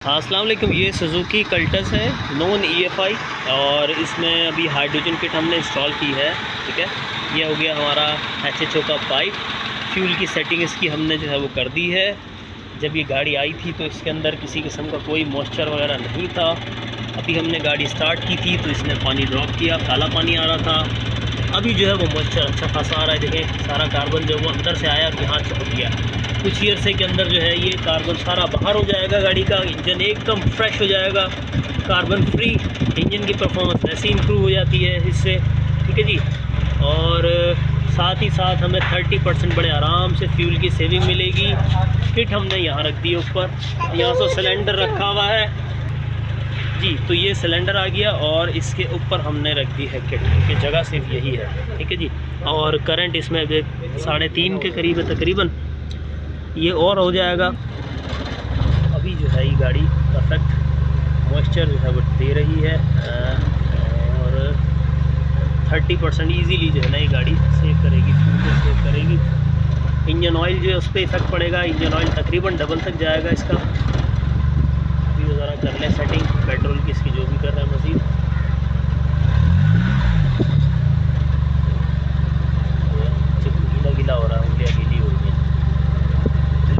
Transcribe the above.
हाँ, अस्सलाम वालेकुम। ये सुजुकी कल्टस है नॉन EFI और इसमें अभी हाइड्रोजन किट हमने इंस्टॉल की है। ठीक है, ये हो गया हमारा HHO का पाइप। फ्यूल की सेटिंग इसकी हमने जो है वो कर दी है। जब ये गाड़ी आई थी तो इसके अंदर किसी किस्म का कोई मॉइस्चर वगैरह नहीं था। अभी हमने गाड़ी स्टार्ट की थी तो इसने पानी ड्रॉप किया, काला पानी आ रहा था। अभी जो है वो मॉइस्चर अच्छा खासा आ रहा है। देखें, सारा कार्बन जो वो अंदर से आया तो यहाँ चढ़ गया। कुछ ईयर से के अंदर जो है ये कार्बन सारा बाहर हो जाएगा, गाड़ी का इंजन एकदम फ्रेश हो जाएगा, कार्बन फ्री। इंजन की परफॉर्मेंस वैसे ही इम्प्रूव हो जाती है इससे। ठीक है जी, और साथ ही साथ हमें 30% बड़े आराम से फ्यूल की सेविंग मिलेगी। किट हमने यहाँ रख दी है ऊपर, यहाँ से सिलेंडर रखा हुआ है जी। तो ये सिलेंडर आ गया और इसके ऊपर हमने रख दी है किट, क्योंकि जगह सिर्फ यही है। ठीक है जी, और करंट इसमें 3.5 के करीब है तकरीबन, ये और हो जाएगा। अभी जो है ये गाड़ी परफेक्ट मॉइस्चर जो है वो दे रही है और 30% ईजीली जो है ना ये गाड़ी सेव करेगी, फ्यूल को सेव करेगी। इंजन ऑयल जो है उस पर इफेक्ट पड़ेगा, इंजन ऑयल तकरीबन डबल तक जाएगा इसका। अभी ज़रा कर लें सेटिंग पेट्रोल की, इसकी जो भी कर रहे हैं मज़ीद।